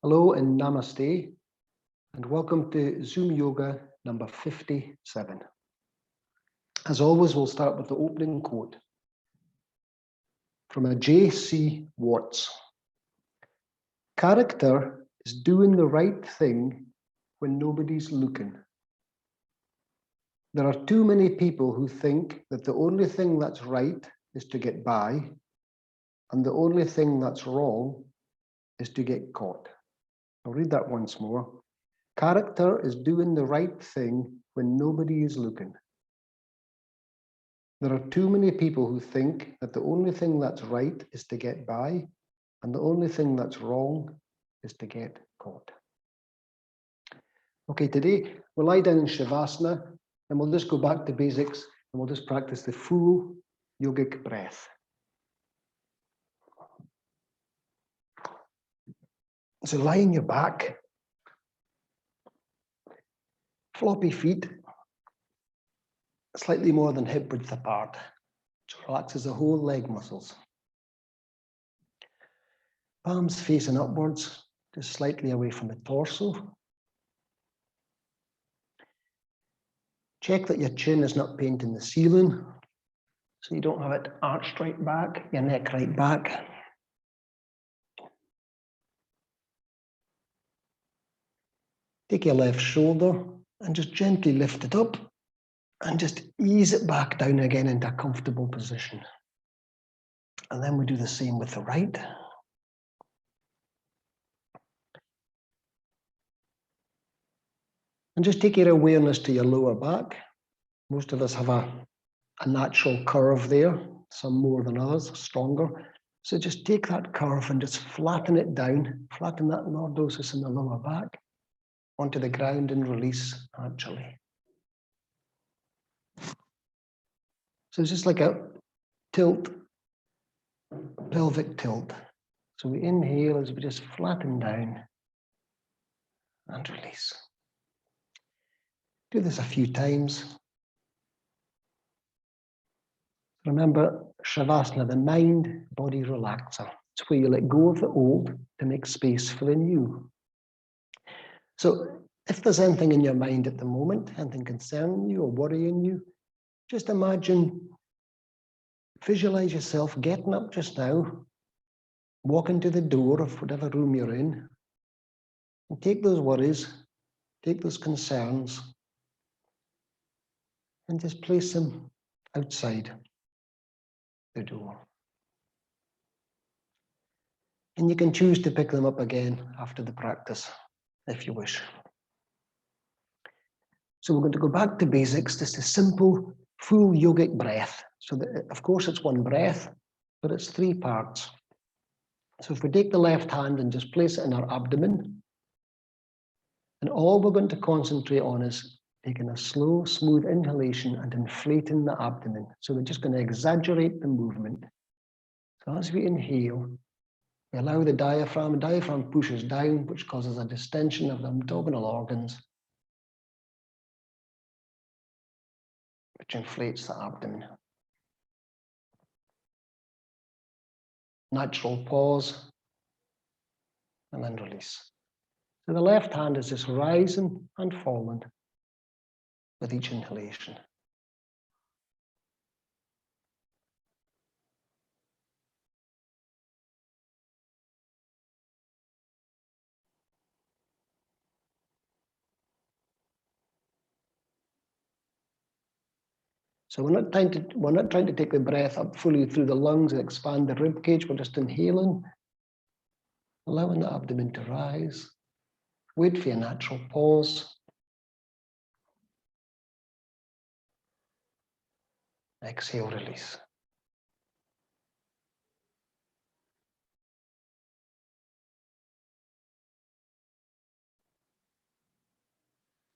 Hello and namaste, and welcome to Zoom Yoga number 57. As always, we'll start with the opening quote from a J.C. Watts. Character is doing the right thing when nobody's looking. There are too many people who think that the only thing that's right is to get by, and the only thing that's wrong is to get caught. I'll read that once more. Character is doing the right thing when nobody is looking. There are too many people who think that the only thing that's right is to get by, and the only thing that's wrong is to get caught. Okay, today we'll lie down in Shavasana, and we'll just go back to basics, and we'll just practice the full yogic breath. So lie on your back, floppy feet, slightly more than hip width apart, which relaxes the whole leg muscles. Palms facing upwards, just slightly away from the torso. Check that your chin is not painting the ceiling, so you don't have it arched right back, your neck right back. Take your left shoulder and just gently lift it up and just ease it back down again into a comfortable position. And then we do the same with the right. And just take your awareness to your lower back. Most of us have a natural curve there, some more than others, stronger. So just take that curve and just flatten it down, flatten that lordosis in the lower back onto the ground and release naturally. So it's just like a tilt, pelvic tilt. So we inhale as we just flatten down and release. Do this a few times. Remember, Shavasana, the mind, body relaxer. It's where you let go of the old to make space for the new. So if there's anything in your mind at the moment, anything concerning you or worrying you, just imagine, visualize yourself getting up just now, walking to the door of whatever room you're in, and take those worries, take those concerns, and just place them outside the door. And you can choose to pick them up again after the practice, if you wish. So we're going to go back to basics, just a simple, full yogic breath. So that, of course, it's one breath, but it's three parts. So if we take the left hand and just place it in our abdomen, and all we're going to concentrate on is taking a slow, smooth inhalation and inflating the abdomen. So we're just going to exaggerate the movement. So as we inhale, we allow the diaphragm pushes down, which causes a distension of the abdominal organs, which inflates the abdomen. Natural pause, and then release. So the left hand is just rising and falling with each inhalation. So we're not trying to take the breath up fully through the lungs and expand the rib cage. We're just inhaling, allowing the abdomen to rise. Wait for your natural pause. Exhale, release.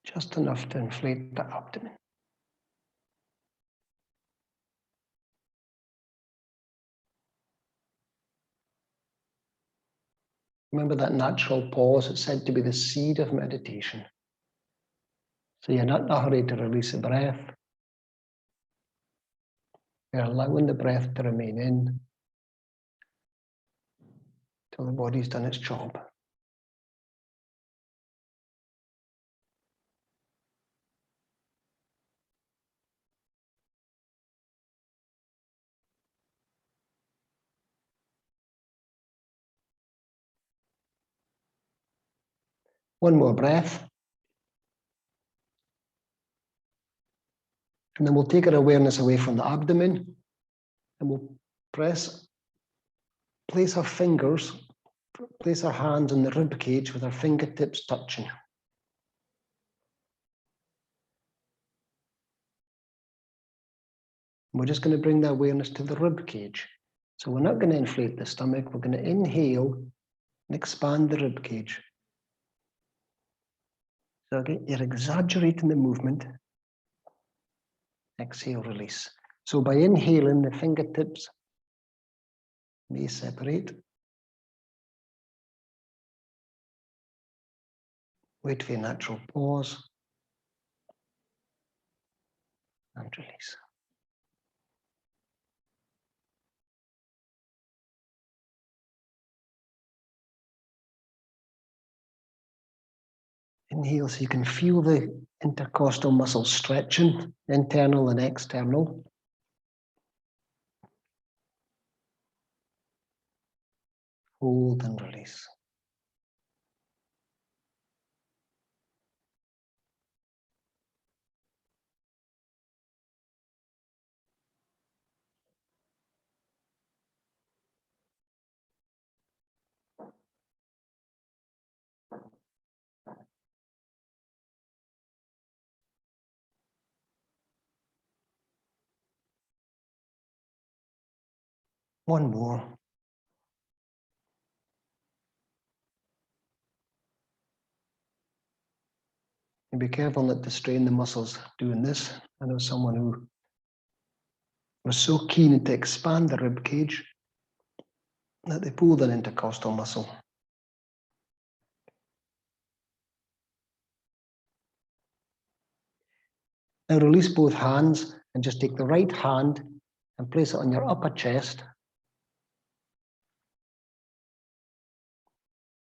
Just enough to inflate the abdomen. Remember that natural pause, it's said to be the seed of meditation. So you're not in a hurry to release the breath. You're allowing the breath to remain in till the body's done its job. One more breath. And then we'll take our awareness away from the abdomen and we'll place our fingers, place our hands on the rib cage with our fingertips touching. We're just going to bring the awareness to the rib cage. So we're not going to inflate the stomach. We're going to inhale and expand the rib cage. So again, you're exaggerating the movement. Exhale, release. So by inhaling, the fingertips may separate. Wait for your natural pause and release. Inhale so you can feel the intercostal muscles stretching, internal and external. Hold and release. One more. And be careful not to strain the muscles doing this. I know someone who was so keen to expand the rib cage that they pulled an intercostal muscle. Now release both hands and just take the right hand and place it on your upper chest.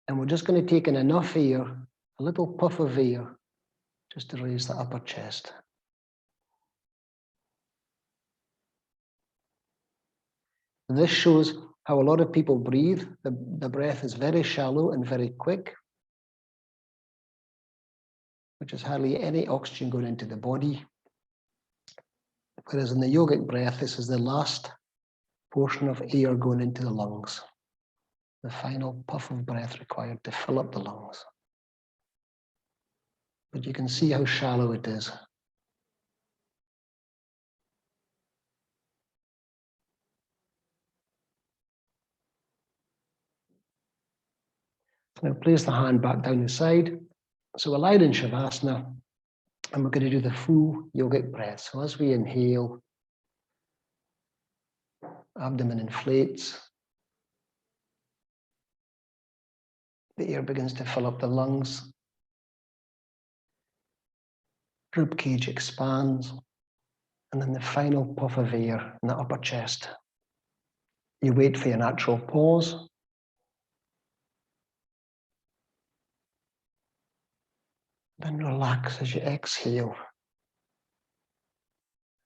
And we're just going to take in enough air, a little puff of air, just to raise the upper chest. This shows how a lot of people breathe. The breath is very shallow and very quick, which is hardly any oxygen going into the body. Whereas in the yogic breath, this is the last portion of air going into the lungs. The final puff of breath required to fill up the lungs. But you can see how shallow it is. Now place the hand back down the side. So we're lying in Shavasana, and we're going to do the full yogic breath. So as we inhale, abdomen inflates. The air begins to fill up the lungs. Rib cage expands. And then the final puff of air in the upper chest. You wait for your natural pause. Then relax as you exhale.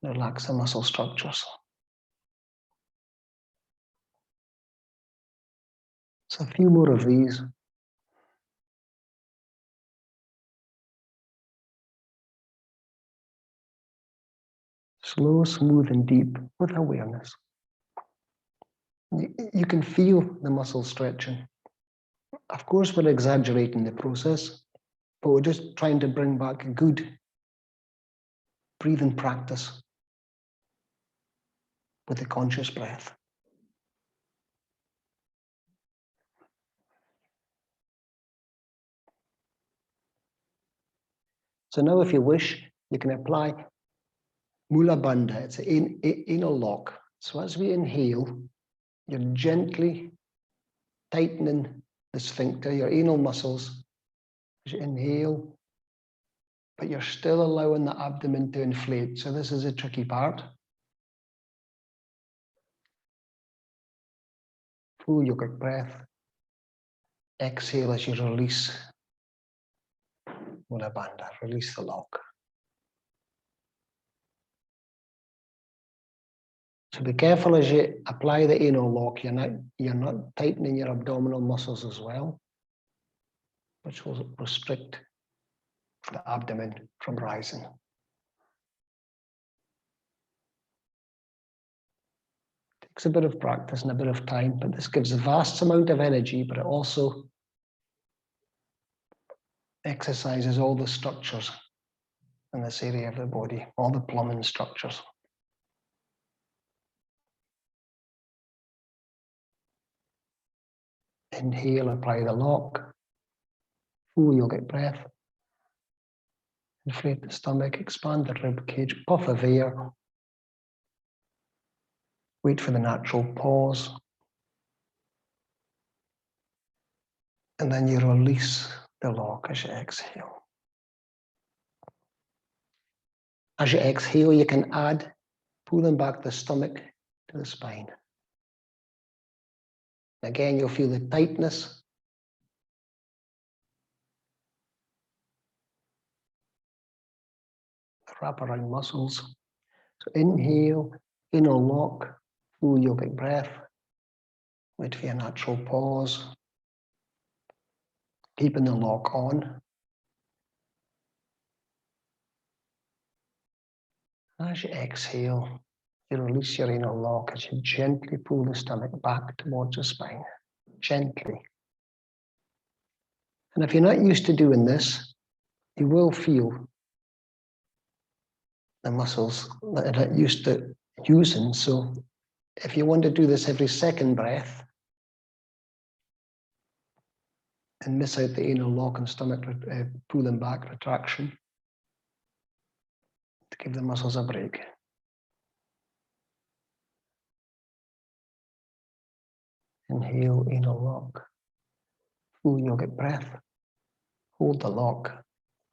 Relax the muscle structures. So a few more of these. Slow, smooth, and deep with awareness. You can feel the muscles stretching. Of course, we're exaggerating the process, but we're just trying to bring back a good breathing practice with a conscious breath. So now, if you wish, you can apply Mula Bandha. It's an anal lock. So as we inhale, you're gently tightening the sphincter, your anal muscles, as you inhale, but you're still allowing the abdomen to inflate. So this is a tricky part. Full yogic breath. Exhale as you release Mula Bandha, release the lock. So be careful as you apply the anal lock, you're not tightening your abdominal muscles as well. which will restrict the abdomen from rising. Takes a bit of practice and a bit of time, but this gives a vast amount of energy, but it also exercises all the structures in this area of the body, all the plumbing structures. Inhale, apply the lock, full yogic breath. Inflate the stomach, expand the rib cage, puff of air. Wait for the natural pause. And then you release the lock as you exhale. As you exhale, you can add, pulling back the stomach to the spine. Again, you'll feel the tightness. The wrap around muscles. So inhale, inner lock, full yogic breath. Wait for your natural pause. Keeping the lock on. As you exhale, you release your inner lock as you gently pull the stomach back towards the spine. Gently. And if you're not used to doing this, you will feel the muscles that you're not used to using. So if you want to do this every second breath and miss out the inner lock and stomach pulling back retraction, to give the muscles a break. Inhale, inner lock. Full yogic breath. Hold the lock.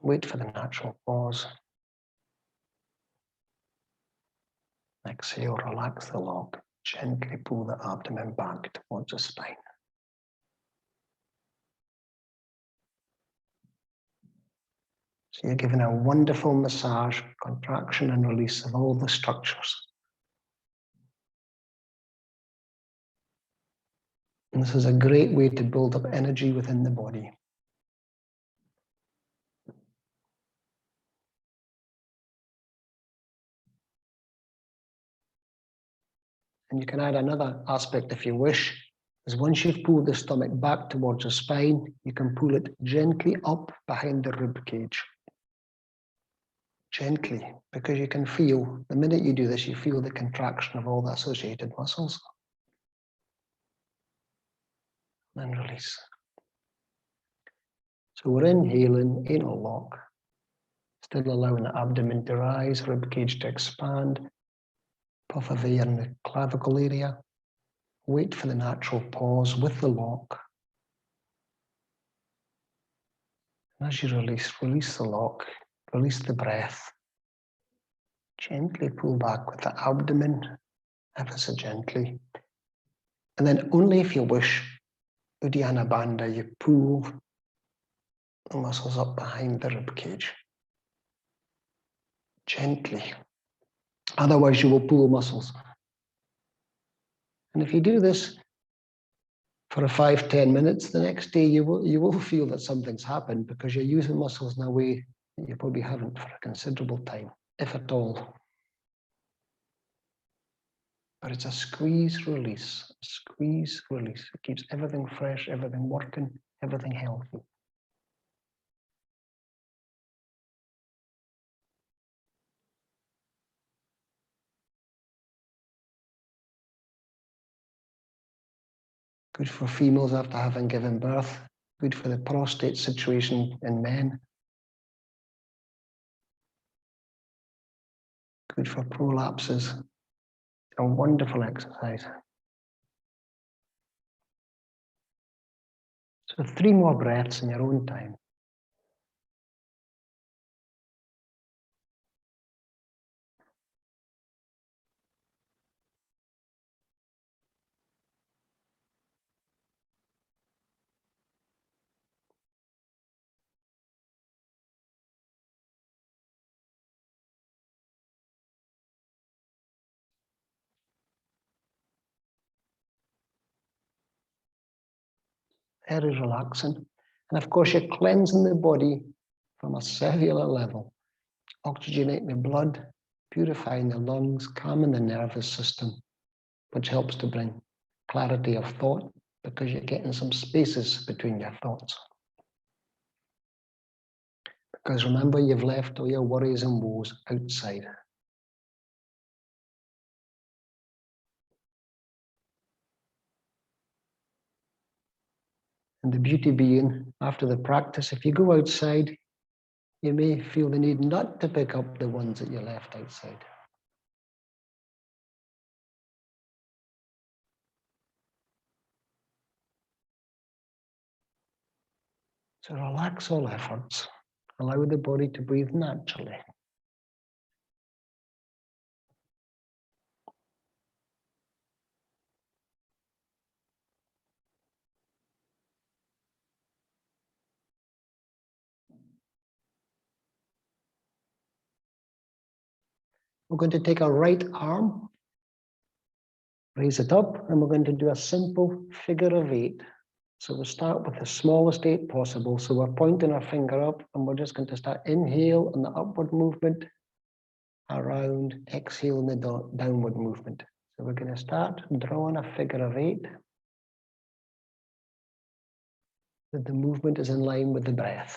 Wait for the natural pause. Exhale, relax the lock. Gently pull the abdomen back towards the spine. So you're given a wonderful massage, contraction and release of all the structures. And this is a great way to build up energy within the body. And you can add another aspect if you wish, is once you've pulled the stomach back towards the spine, you can pull it gently up behind the rib cage. Gently, because you can feel, the minute you do this, you feel the contraction of all the associated muscles. And release. So we're inhaling, inner lock, still allowing the abdomen to rise, rib cage to expand, puff of air in the clavicle area. Wait for the natural pause with the lock. And as you release the lock, release the breath. Gently pull back with the abdomen, ever so gently. And then only if you wish, Uddiyana Bandha, you pull the muscles up behind the rib cage. Gently. Otherwise you will pull muscles. And if you do this for a 5-10 minutes, the next day you will feel that something's happened because you're using muscles in a way that you probably haven't for a considerable time, if at all. But it's a squeeze, release, squeeze, release. It keeps everything fresh, everything working, everything healthy. Good for females after having given birth. Good for the prostate situation in men. Good for prolapses. A wonderful exercise. So 3 more breaths in your own time. Very relaxing. And of course, you're cleansing the body from a cellular level, oxygenating the blood, purifying the lungs, calming the nervous system, which helps to bring clarity of thought because you're getting some spaces between your thoughts. Because remember, you've left all your worries and woes outside. And the beauty being, after the practice, if you go outside, you may feel the need not to pick up the ones that you left outside. So relax all efforts. Allow the body to breathe naturally. We're going to take our right arm, raise it up, and we're going to do a simple figure of 8. So we'll start with the smallest 8 possible. So we're pointing our finger up, and we're just going to start inhale on the upward movement, around, exhale in the downward movement. So we're going to start drawing a figure of 8. That the movement is in line with the breath.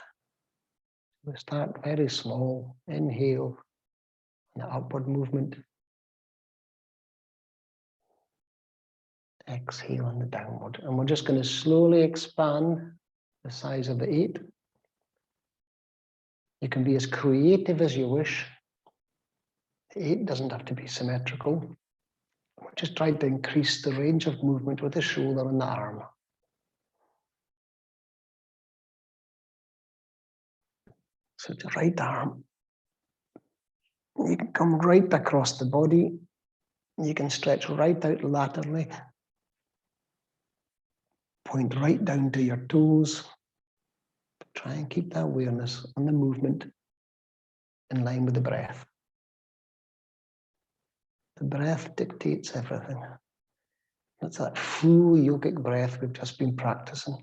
We start very small, inhale, the upward movement, exhale on the downward. And we're just going to slowly expand the size of the 8. You can be as creative as you wish. The 8 doesn't have to be symmetrical. We're just trying to increase the range of movement with the shoulder and the arm. So the right arm, you can come right across the body. You can stretch right out laterally. Point right down to your toes. Try and keep that awareness on the movement in line with the breath. The breath dictates everything. It's that full yogic breath we've just been practicing.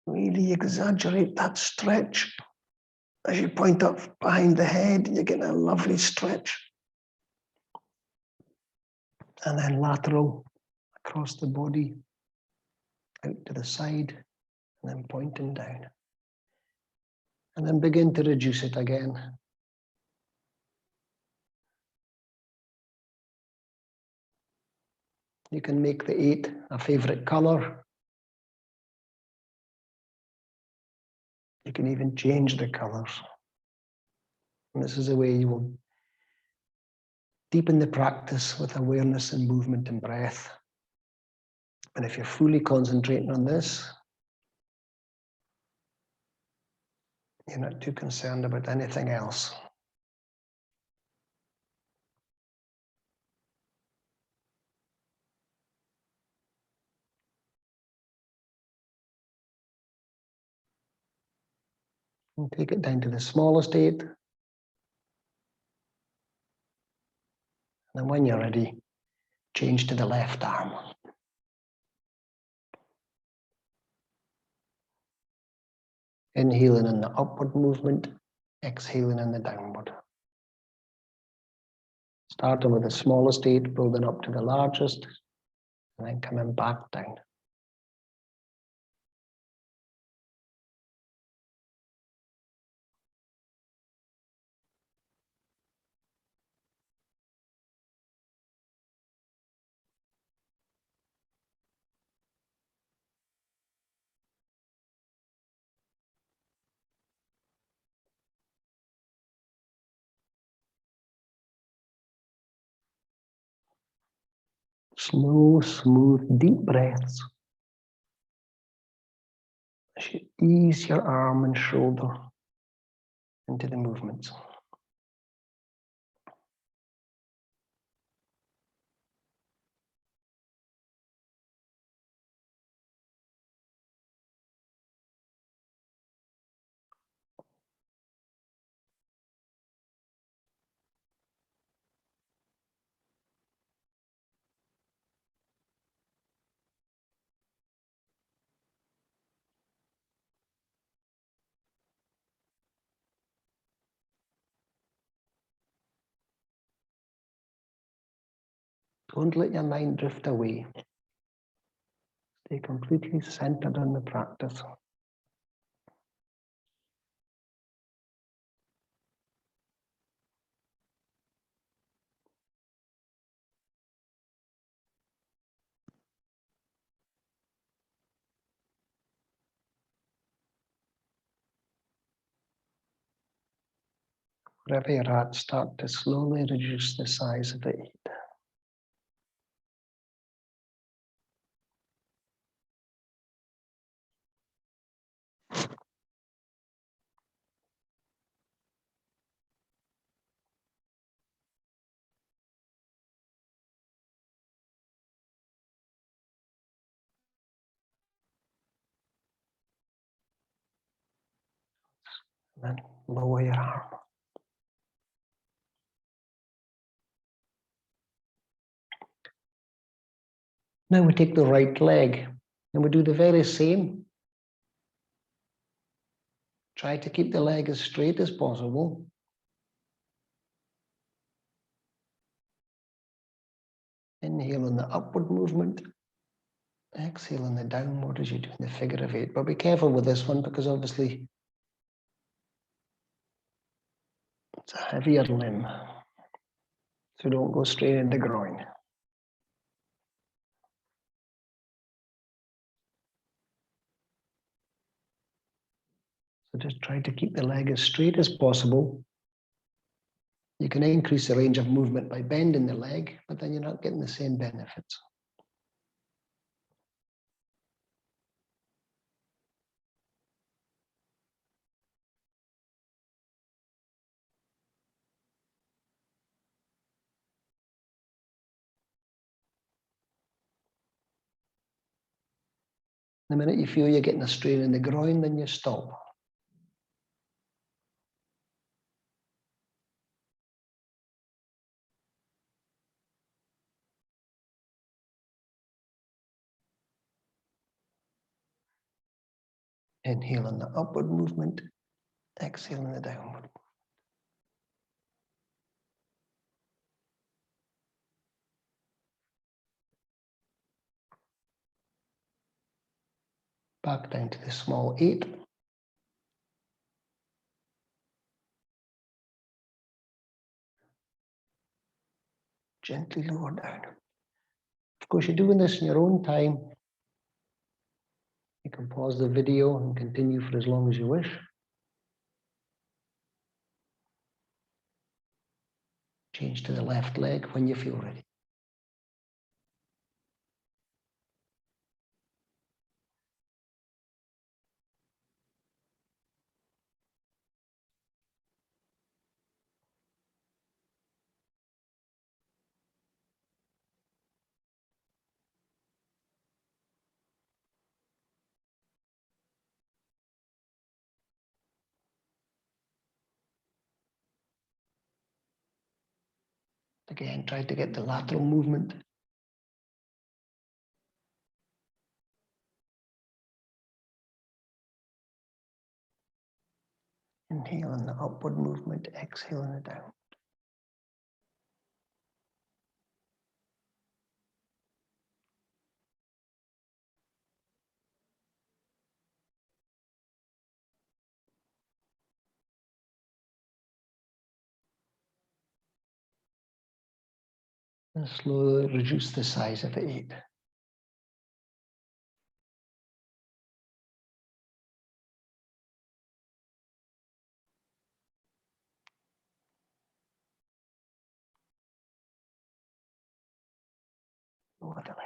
Really exaggerate that stretch. As you point up behind the head, you get a lovely stretch. And then lateral across the body, out to the side, and then pointing down. And then begin to reduce it again. You can make the 8 a favorite color. You can even change the colors. And this is a way you will deepen the practice with awareness and movement and breath. And if you're fully concentrating on this, you're not too concerned about anything else. And take it down to the smallest 8. And then when you're ready, change to the left arm. Inhaling in the upward movement, exhaling in the downward. Starting with the smallest 8, building up to the largest, and then coming back down. Slow, smooth, deep breaths. As you ease your arm and shoulder into the movements. Don't let your mind drift away. Stay completely centered on the practice. Wherever you're at, start to slowly reduce the size of the head. And then lower your arm. Now we take the right leg and we do the very same. Try to keep the leg as straight as possible. Inhale on the upward movement. Exhale on the downward as you do in the figure of 8. But be careful with this one because obviously it's a heavier limb. So don't go straight in the groin. So just try to keep the leg as straight as possible. You can increase the range of movement by bending the leg, but then you're not getting the same benefits. The minute you feel you're getting a strain in the groin, then you stop. Inhale on the upward movement, exhale on the downward. Back down to the small 8. Gently lower down. Of course, you're doing this in your own time. You can pause the video and continue for as long as you wish. Change to the left leg when you feel ready. Again, try to get the lateral movement. Inhale on the upward movement, exhale on the down. And slowly reduce the size of the 8. Lower the leg.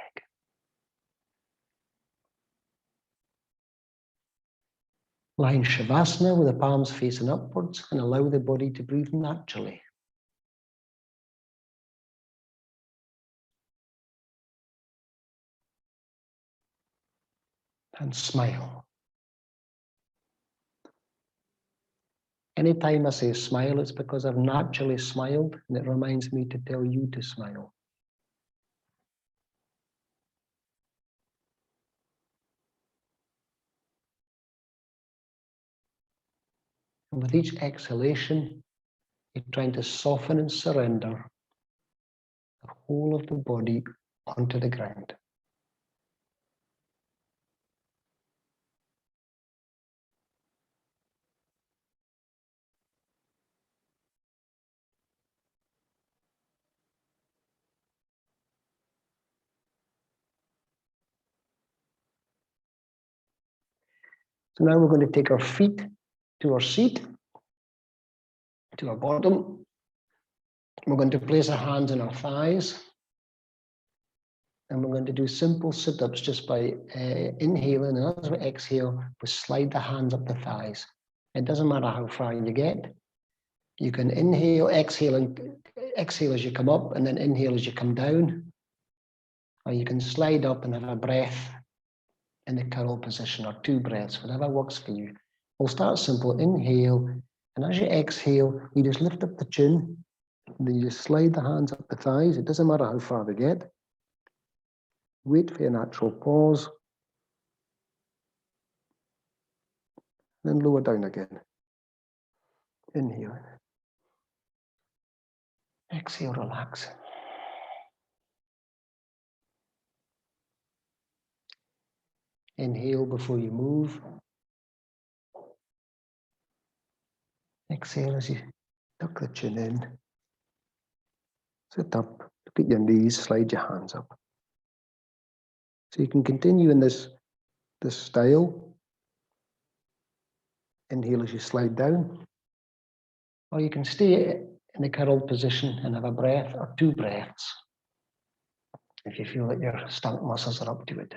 Lie in Shavasana with the palms facing upwards and allow the body to breathe naturally. And smile. Anytime I say smile, it's because I've naturally smiled and it reminds me to tell you to smile. And with each exhalation, you're trying to soften and surrender the whole of the body onto the ground. So now we're going to take our feet to our seat, to our bottom. We're going to place our hands on our thighs. And we're going to do simple sit-ups just by inhaling, and as we exhale, we slide the hands up the thighs. It doesn't matter how far you get. You can inhale, exhale, and exhale as you come up, and then inhale as you come down. Or you can slide up and have a breath in the curl position, or 2 breaths, whatever works for you. We'll start simple, inhale, and as you exhale, you just lift up the chin, and then you just slide the hands up the thighs. It doesn't matter how far they get. Wait for your natural pause. Then lower down again. Inhale. Exhale, relax. Inhale before you move. Exhale as you tuck the chin in. Sit up, look at your knees, slide your hands up. So you can continue in this style. Inhale as you slide down. Or you can stay in the curled position and have a breath or 2 breaths if you feel that your stomach muscles are up to it.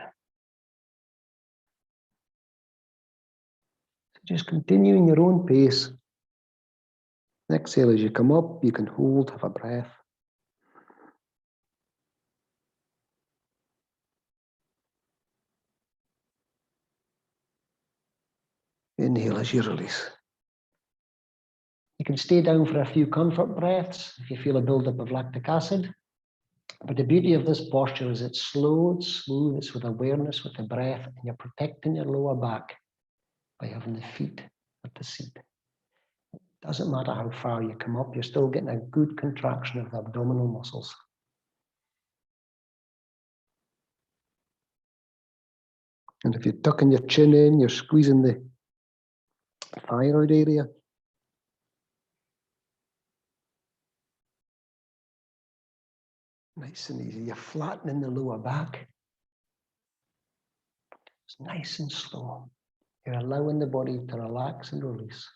So just continue in your own pace. Exhale as you come up, you can hold, have a breath. Inhale as you release. You can stay down for a few comfort breaths if you feel a buildup of lactic acid. But the beauty of this posture is it's slow, it's smooth, it's with awareness, with the breath, and you're protecting your lower back by having the feet at the seat. It doesn't matter how far you come up, you're still getting a good contraction of the abdominal muscles. And if you're tucking your chin in, you're squeezing the thyroid area. Nice and easy. You're flattening the lower back. It's nice and slow. You're allowing the body to relax and release.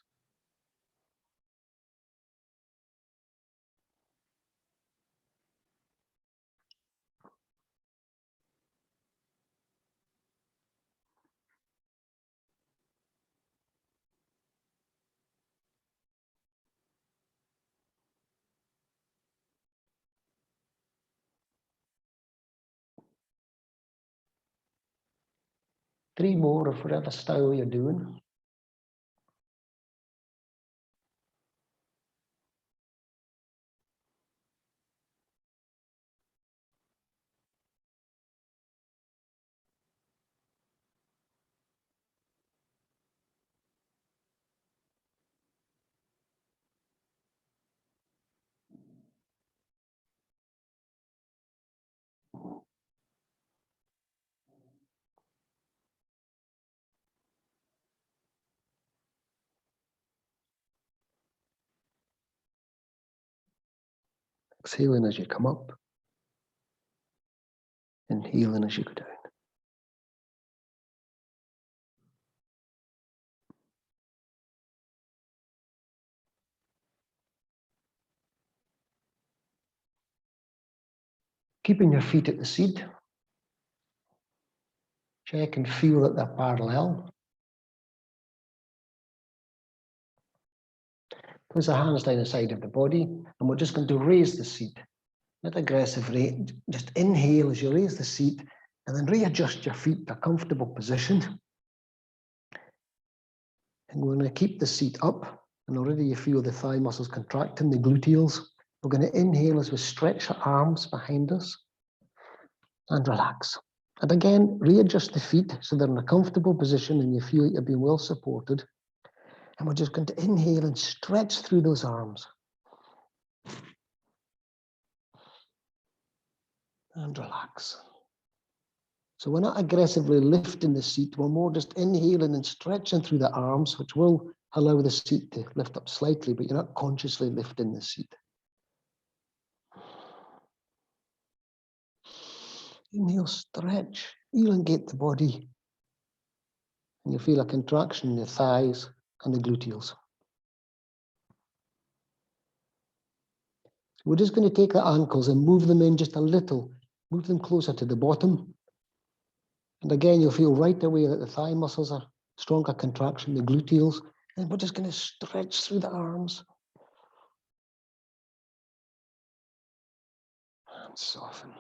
Three more of whatever style you're doing. Exhaling as you come up. Inhaling as you go down. Keeping your feet at the seat. Check and feel that they're parallel. Place the hands down the side of the body, and we're just going to raise the seat. Not aggressively, just inhale as you raise the seat, and then readjust your feet to a comfortable position. And we're going to keep the seat up, and already you feel the thigh muscles contracting, the gluteals. We're going to inhale as we stretch our arms behind us and relax. And again, readjust the feet so they're in a comfortable position and you feel like you're being well supported. And we're just going to inhale and stretch through those arms. and relax. So we're not aggressively lifting the seat, we're more just inhaling and stretching through the arms, which will allow the seat to lift up slightly, but you're not consciously lifting the seat. Inhale, stretch, elongate the body. And you feel a contraction in the thighs and the gluteals. So we're just going to take the ankles and move them in just a little, move them closer to the bottom. And again, you'll feel right away that the thigh muscles are stronger contraction, the gluteals. And we're just going to stretch through the arms. And soften.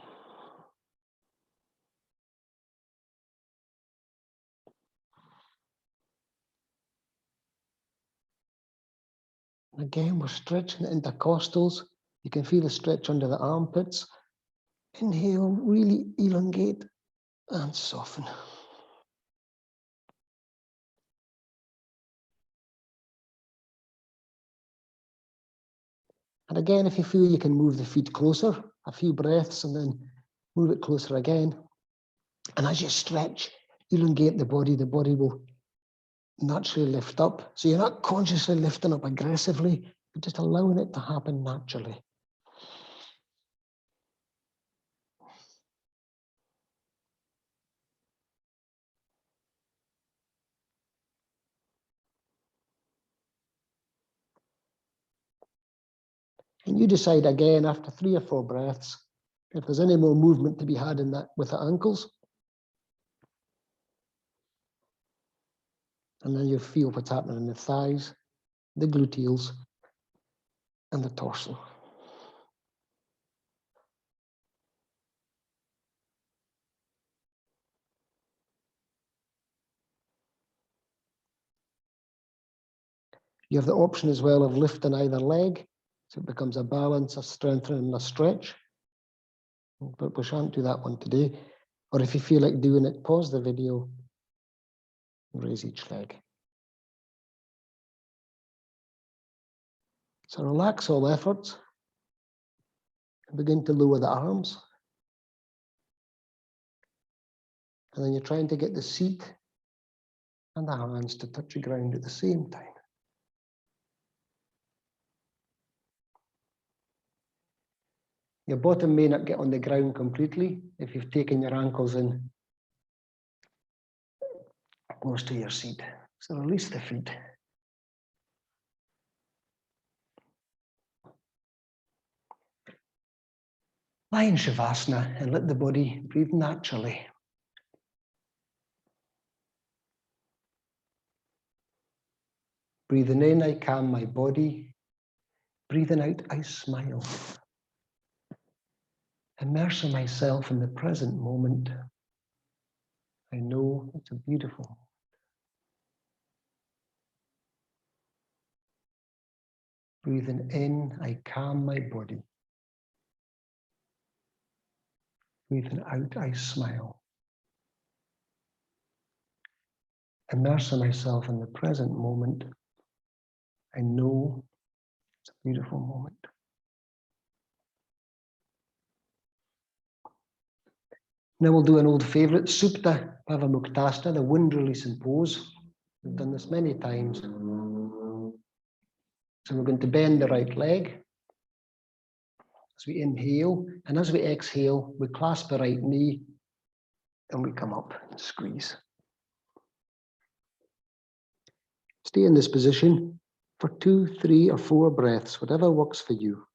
Again, we're stretching the intercostals. You can feel the stretch under the armpits. Inhale, really elongate and soften. And again, if you feel you can move the feet closer, a few breaths and then move it closer again. And as you stretch, elongate the body will naturally lift up. So you're not consciously lifting up aggressively, you're just allowing it to happen naturally. And you decide again after 3 or 4 breaths, if there's any more movement to be had in that with the ankles. And then you feel what's happening in the thighs, the gluteals, and the torso. You have the option as well of lifting either leg, so it becomes a balance, a strengthening, and a stretch. But we shan't do that one today. Or if you feel like doing it, pause the video and raise each leg. So relax all efforts and begin to lower the arms. And then you're trying to get the seat and the hands to touch the ground at the same time. Your bottom may not get on the ground completely if you've taken your ankles in close to your seat. So release the feet. Lie in Shavasana and let the body breathe naturally. Breathing in, I calm my body. Breathing out, I smile. Immersing myself in the present moment. I know it's a beautiful. Breathing in, I calm my body. Breathing out, I smile. Immersing myself in the present moment. I know it's a beautiful moment. Now we'll do an old favorite, Supta Pavamuktasana, the wind releasing pose. We've done this many times. So we're going to bend the right leg as we inhale, and as we exhale, we clasp the right knee and we come up and squeeze. Stay in this position for 2, 3, or 4 breaths, whatever works for you.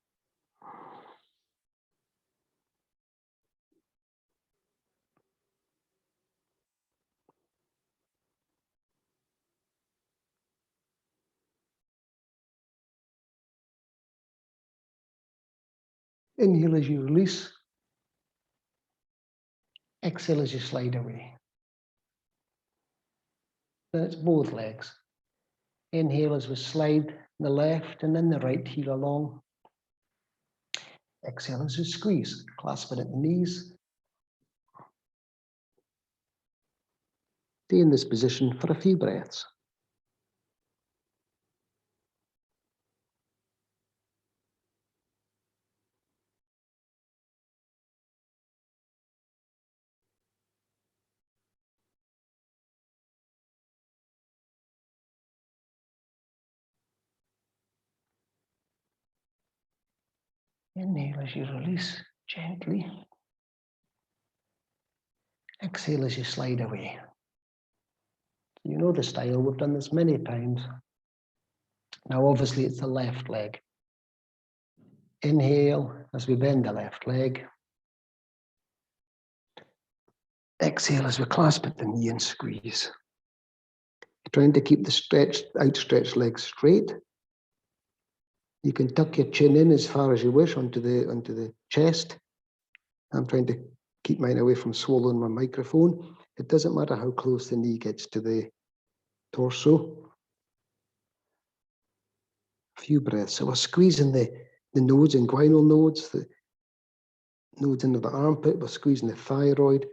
Inhale as you release. Exhale as you slide away. Then it's both legs. Inhale as we slide the left and then the right heel along. Exhale as you squeeze, clasping at the knees. Stay in this position for a few breaths. Inhale as you release gently. Exhale as you slide away. You know the style, we've done this many times. Now obviously it's the left leg. Inhale as we bend the left leg. Exhale as we clasp at the knee and squeeze. You're trying to keep the outstretched legs straight. You can tuck your chin in as far as you wish onto the chest. I'm trying to keep mine away from swallowing my microphone. It doesn't matter how close the knee gets to the torso. A few breaths. So we're squeezing the nodes, inguinal nodes, the nodes into the armpit. We're squeezing the thyroid,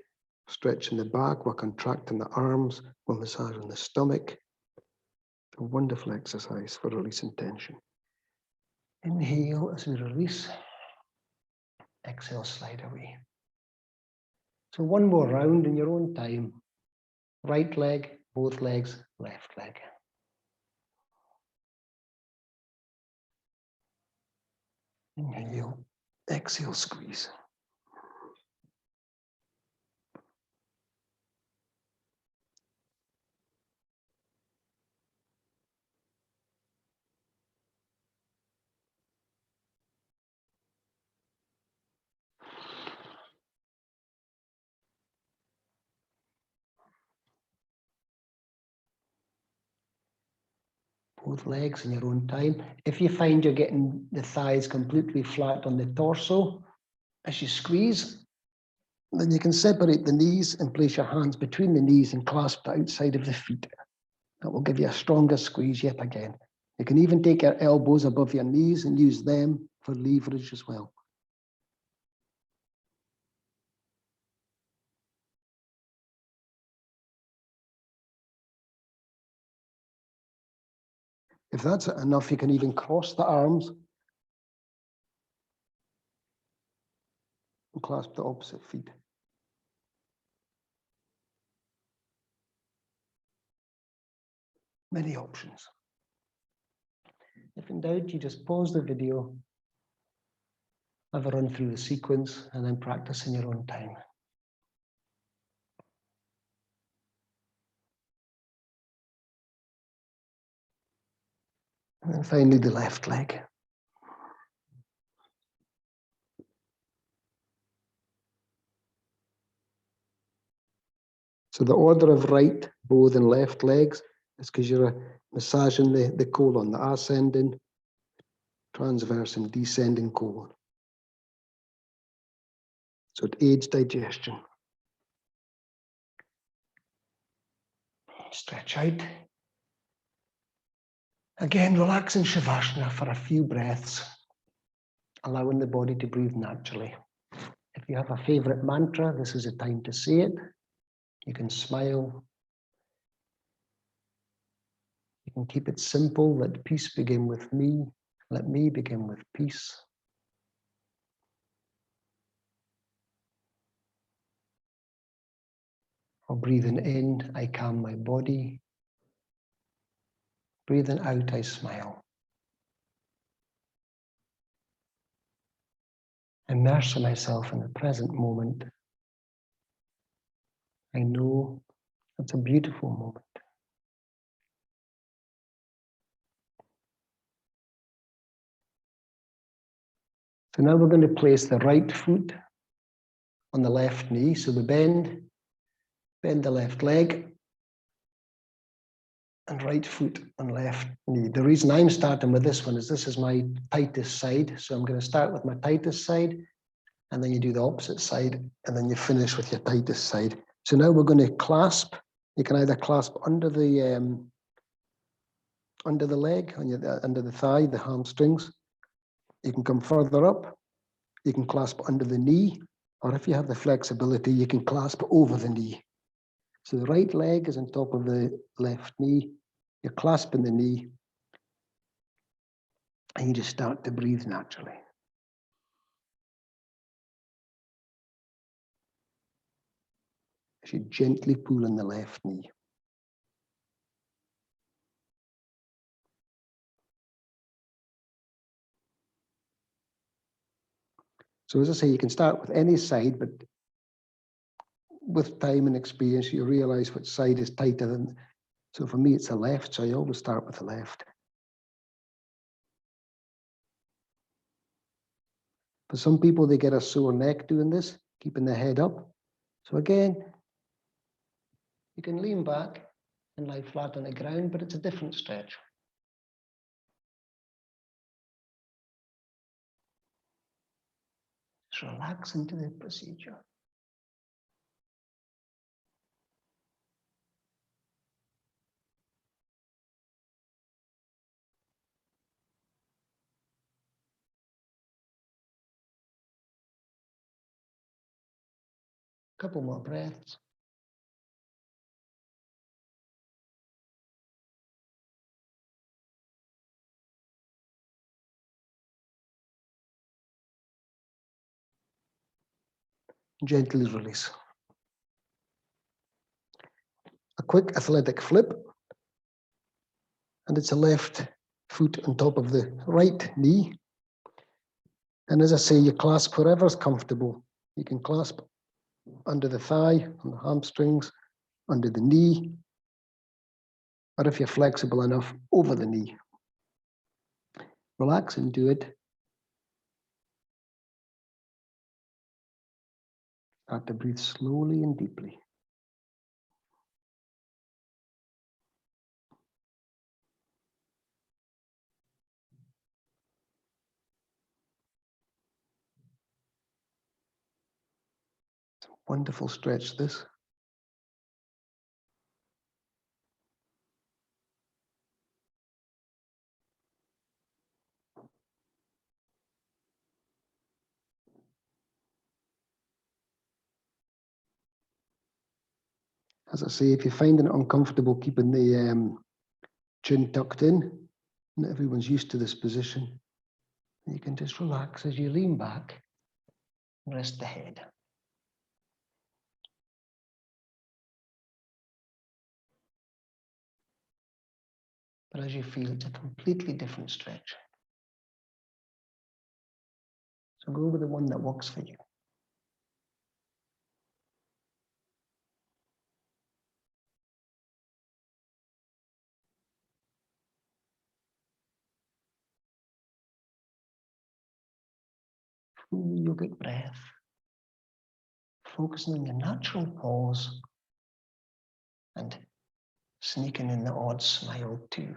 stretching the back. We're contracting the arms. We're massaging the stomach. A wonderful exercise for releasing tension. Inhale as we release. Exhale, slide away. So one more round in your own time. Right leg, both legs, left leg. Inhale, exhale, squeeze. Both legs in your own time. If you find you're getting the thighs completely flat on the torso, as you squeeze, then you can separate the knees and place your hands between the knees and clasp the outside of the feet. That will give you a stronger squeeze yet again. You can even take your elbows above your knees and use them for leverage as well. If that's enough, you can even cross the arms and clasp the opposite feet. Many options. If in doubt, you just pause the video, have a run through the sequence, and then practice in your own time. And then finally, the left leg. So the order of right, both and left legs is because you're massaging the colon, the ascending, transverse and descending colon. So it aids digestion. Stretch out. Again, relax in Shavasana for a few breaths, allowing the body to breathe naturally. If you have a favorite mantra, this is a time to say it. You can smile. You can keep it simple. Let peace begin with me. Let me begin with peace. Or breathing in, I calm my body. Breathing out, I smile. Immerse myself in the present moment. I know it's a beautiful moment. So now we're going to place the right foot on the left knee. So we bend the left leg, and right foot on left knee. The reason I'm starting with this one is this is my tightest side. So I'm going to start with my tightest side, and then you do the opposite side, and then you finish with your tightest side. So now we're going to clasp. You can either clasp under the leg, under the thigh, the hamstrings. You can come further up. You can clasp under the knee, or if you have the flexibility, you can clasp over the knee. So the right leg is on top of the left knee. You're clasping the knee, and you just start to breathe naturally. As you gently pull in the left knee. So as I say, you can start with any side, but with time and experience, you realize which side is tighter than. So for me, it's the left, so I always start with the left. For some people, they get a sore neck doing this, keeping the head up. So again, you can lean back and lie flat on the ground, but it's a different stretch. Just relax into the procedure. Couple more breaths. Gently release. A quick athletic flip, and it's a left foot on top of the right knee. And as I say, you clasp wherever's comfortable. You can clasp under the thigh, on the hamstrings, under the knee, or if you're flexible enough, over the knee. Relax into it. Start to breathe slowly and deeply. It's a wonderful stretch, this. As I say, if you find it uncomfortable keeping the chin tucked in, and everyone's used to this position, you can just relax as you lean back and rest the head. But as you feel, it's a completely different stretch. So go with the one that works for you. Full yogic breath, focusing on your natural pause and sneaking in the odd smile too.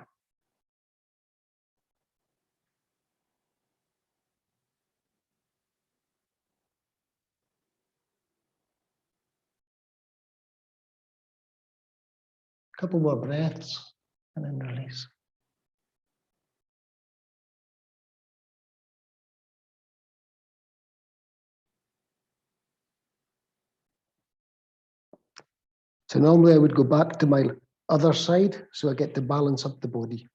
Couple more breaths and then release. So normally I would go back to my other side so I get to balance up the body,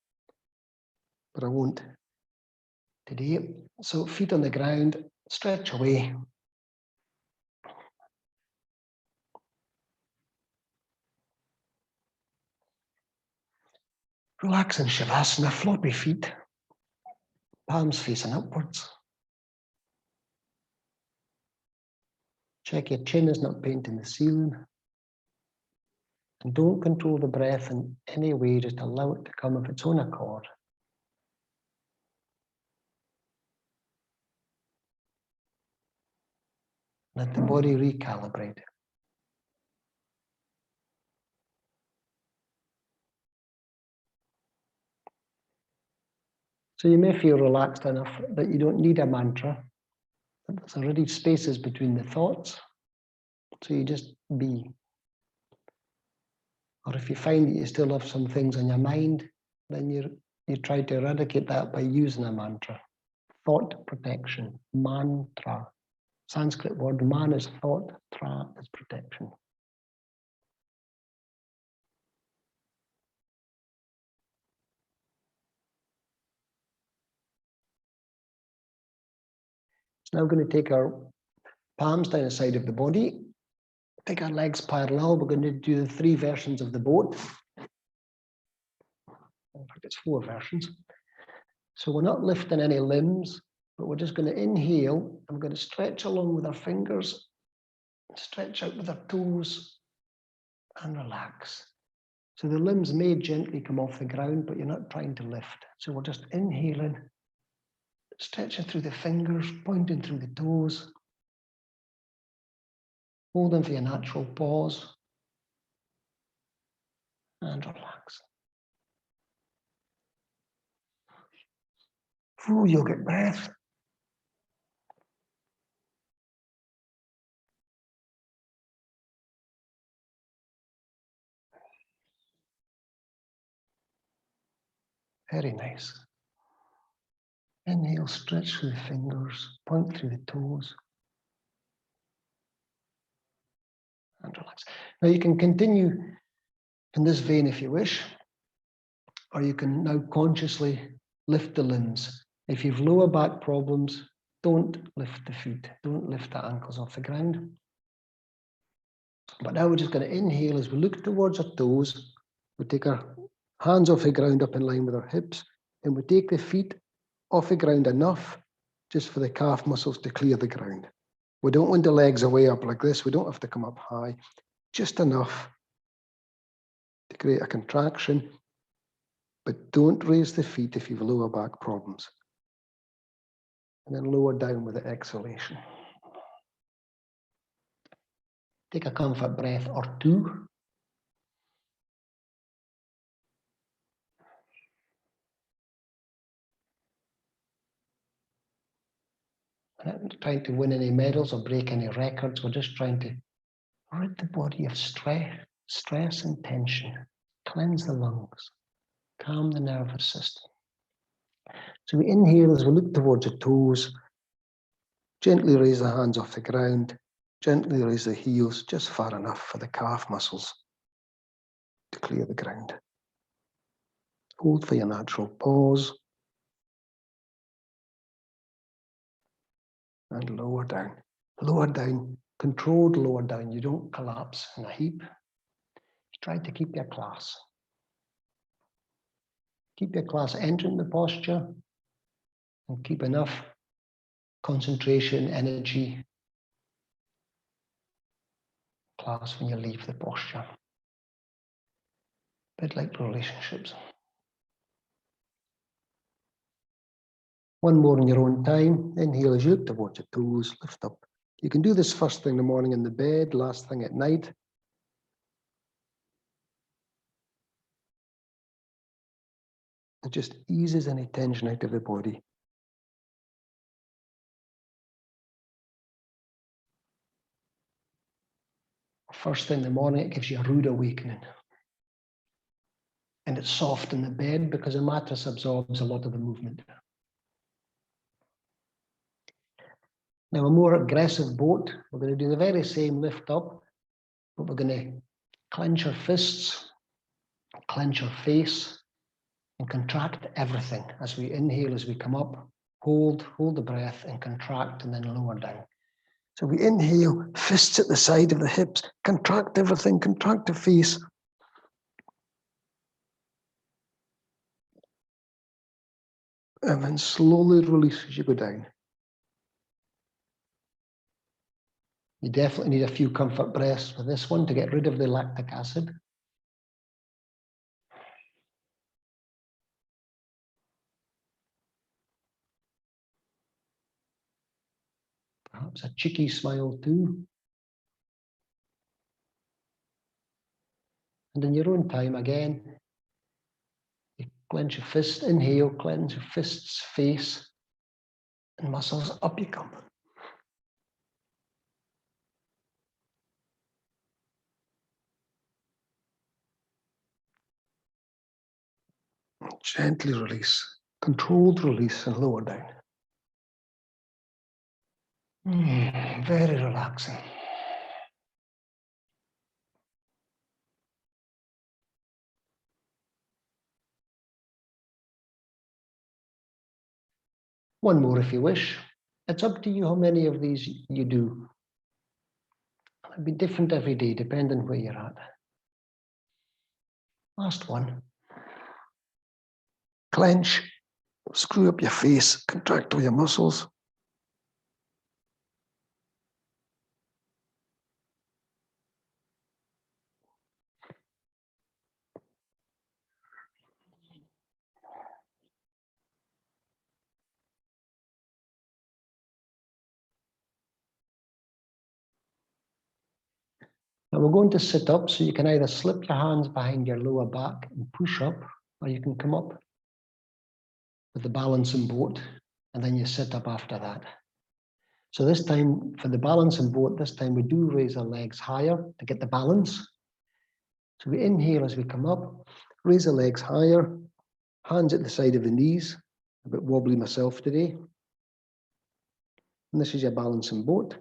but I won't today. So feet on the ground, stretch away. Relax in Shavasana, floppy feet, palms facing upwards. Check your chin is not painting the ceiling. And don't control the breath in any way, just allow it to come of its own accord. Let the body recalibrate. So you may feel relaxed enough that you don't need a mantra. There's already spaces between the thoughts. So you just be. Or if you find that you still have some things on your mind, then you try to eradicate that by using a mantra. Thought protection, mantra. Sanskrit word man is thought, tra is protection. So now we're going to take our palms down the side of the body, take our legs parallel. We're going to do the 3 versions of the boat. In fact, it's 4 versions. So we're not lifting any limbs. But we're just going to inhale, and we're going to stretch along with our fingers, stretch out with our toes, and relax. So the limbs may gently come off the ground, but you're not trying to lift. So we're just inhaling, stretching through the fingers, pointing through the toes, holding for your natural pause, and relax. Full yogic breath. Very nice. Inhale, stretch through the fingers, point through the toes, and relax. Now you can continue in this vein if you wish, or you can now consciously lift the limbs. If you've lower back problems, don't lift the feet, don't lift the ankles off the ground. But now we're just going to inhale as we look towards our toes. We take our hands off the ground up in line with our hips, and we take the feet off the ground enough just for the calf muscles to clear the ground. We don't want the legs away up like this. We don't have to come up high, just enough to create a contraction, but don't raise the feet if you've lower back problems. And then lower down with the exhalation. Take a comfort breath or two. We're not trying to win any medals or break any records. We're just trying to rid the body of stress and tension, cleanse the lungs, calm the nervous system. So we inhale as we look towards the toes, gently raise the hands off the ground, gently raise the heels just far enough for the calf muscles to clear the ground. Hold for your natural pause. And lower down, controlled lower down. You don't collapse in a heap. Try to keep your class. Keep your class entering the posture and keep enough concentration, energy, class when you leave the posture. A bit like relationships. One more in your own time. Inhale as you look towards the toes, lift up. You can do this first thing in the morning in the bed, last thing at night. It just eases any tension out of the body. First thing in the morning, it gives you a rude awakening. And it's soft in the bed because the mattress absorbs a lot of the movement. Now, a more aggressive boat, we're going to do the very same lift up, but we're going to clench our fists, clench our face, and contract everything as we inhale, as we come up, hold the breath and contract and then lower down. So we inhale, fists at the side of the hips, contract everything, contract the face. And then slowly release as you go down. You definitely need a few comfort breaths for this one to get rid of the lactic acid. Perhaps a cheeky smile too. And in your own time again, you clench your fist, inhale, clench your fists, face, and muscles, up you come. Gently release, controlled release and lower down. Very relaxing. One more if you wish. It's up to you how many of these you do. It'll be different every day, depending where you're at. Last one. Clench, Screw up your face, contract all your muscles. Now we're going to sit up, so you can either slip your hands behind your lower back and push up, or you can come up with the balancing boat, and then you sit up after that. So this time, for the balancing boat, this time we do raise our legs higher to get the balance. So we inhale as we come up, raise the legs higher, hands at the side of the knees, a bit wobbly myself today. And this is your balancing boat.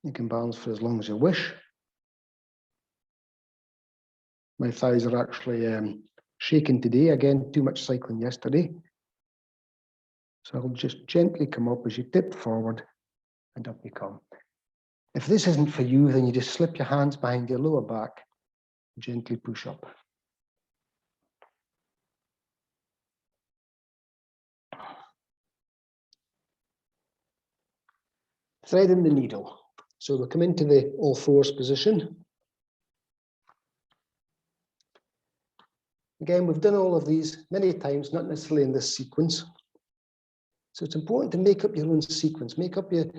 You can balance for as long as you wish. My thighs are actually shaking today. Again, too much cycling yesterday. So I'll just gently come up as you tip forward and up you come. If this isn't for you, then you just slip your hands behind your lower back, gently push up. Threading the needle. So we'll come into the all fours position. Again, we've done all of these many times, not necessarily in this sequence. So it's important to make up your own sequence, make up the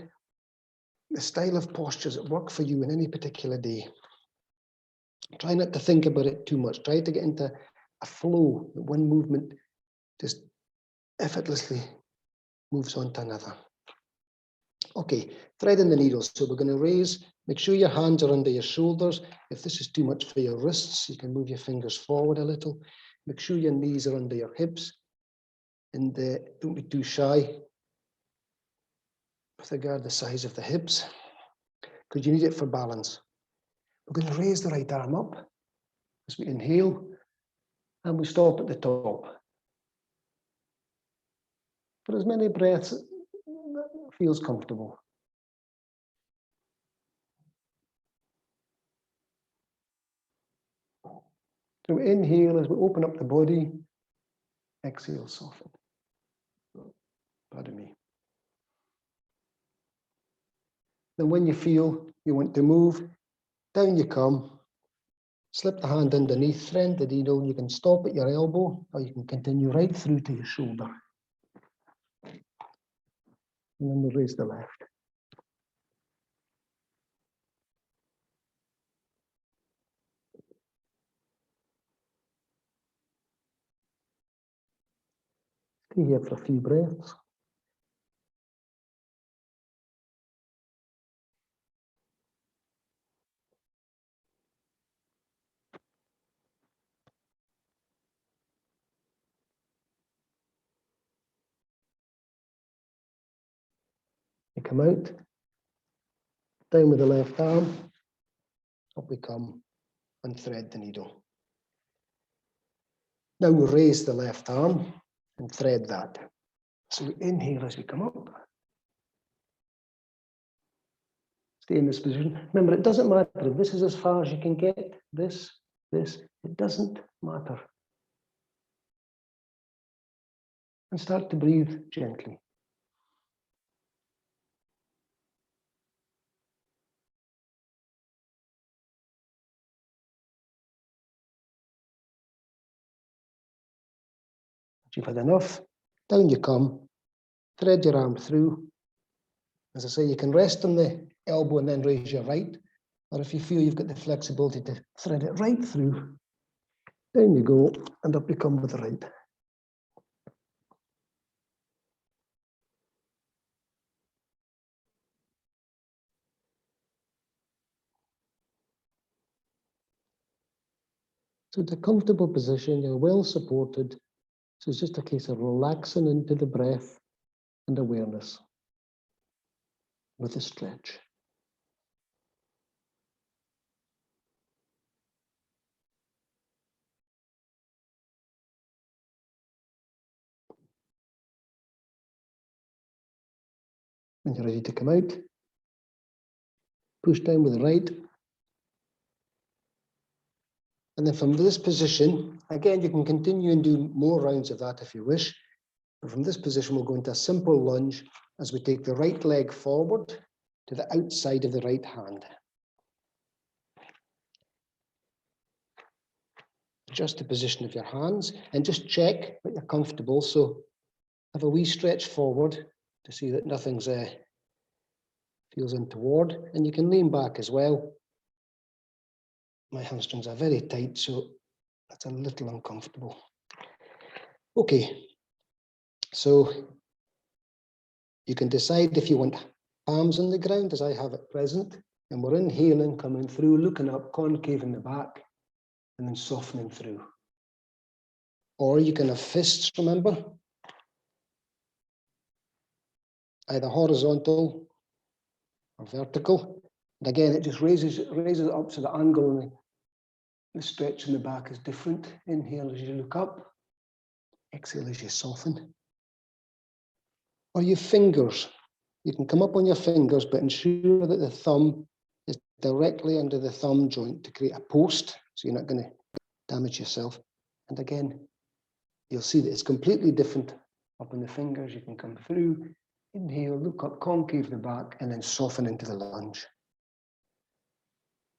style of postures that work for you in any particular day. Try not to think about it too much. Try to get into a flow, that one movement just effortlessly moves on to another. Okay, threading the needles. So we're going to raise, make sure your hands are under your shoulders. If this is too much for your wrists, you can move your fingers forward a little. Make sure your knees are under your hips. And don't be too shy with regard to the size of the hips, because you need it for balance. We're going to raise the right arm up as we inhale, and we stop at the top. For as many breaths as feels comfortable. So inhale as we open up the body, exhale, soften. Pardon me. Then when you feel you want to move, down you come, slip the hand underneath, thread the needle. You can stop at your elbow, or you can continue right through to your shoulder. And then we'll raise the left. Stay here for a few breaths. You come out, down with the left arm, up we come, and thread the needle. Now we'll raise the left arm and thread that. So we inhale as we come up. Stay in this position. Remember, it doesn't matter if this is as far as you can get, this, it doesn't matter. And start to breathe gently. If you've had enough, down you come, thread your arm through. As I say, you can rest on the elbow and then raise your right, or if you feel you've got the flexibility to thread it right through, down you go, and up you come with the right. So it's a comfortable position, you're well supported. So it's just a case of relaxing into the breath and awareness with a stretch. When you're ready to come out, push down with the right And then from this position, again, you can continue and do more rounds of that if you wish. But from this position, we'll go into a simple lunge as we take the right leg forward to the outside of the right hand. Adjust the position of your hands and just check that you're comfortable. So have a wee stretch forward to see that nothing's feels untoward, and you can lean back as well. My hamstrings are very tight, so that's a little uncomfortable. Okay, so you can decide if you want palms on the ground, as I have at present, and we're inhaling, coming through, looking up, concave in the back, and then softening through. Or you can have fists, remember, either horizontal or vertical. And again, it just raises it up so the angle and the stretch in the back is different. Inhale as you look up, exhale as you soften. Or your fingers. You can come up on your fingers, but ensure that the thumb is directly under the thumb joint to create a post, so you're not going to damage yourself. And again, you'll see that it's completely different up on the fingers. You can come through, inhale, look up, concave the back, and then soften into the lunge.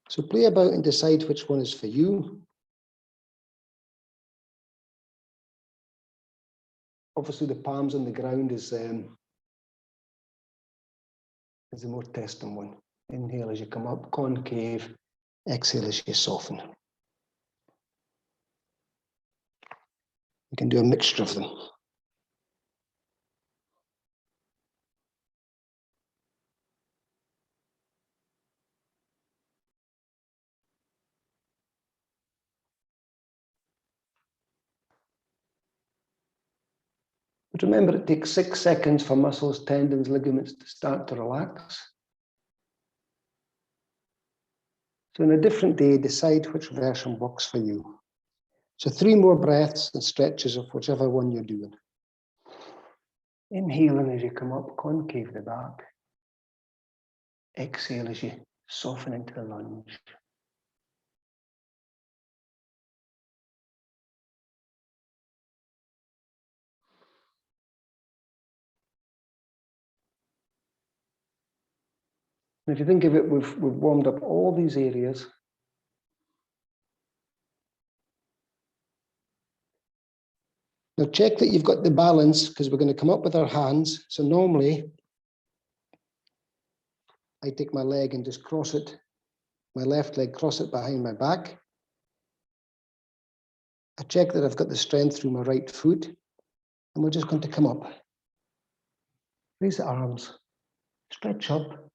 So play about and decide which one is for you. Obviously, the palms on the ground is the more testing one. Inhale as you come up, concave, exhale as you soften. You can do a mixture of them. But remember, it takes 6 seconds for muscles, tendons, ligaments to start to relax. So on a different day, decide which version works for you. So 3 more breaths and stretches of whichever one you're doing. Inhaling as you come up, concave the back. Exhale as you soften into the lunge. And if you think of it, we've warmed up all these areas. Now check that you've got the balance, because we're going to come up with our hands. So normally, I take my leg and just cross it, my left leg, cross it behind my back. I check that I've got the strength through my right foot, and we're just going to come up. Raise the arms, stretch up,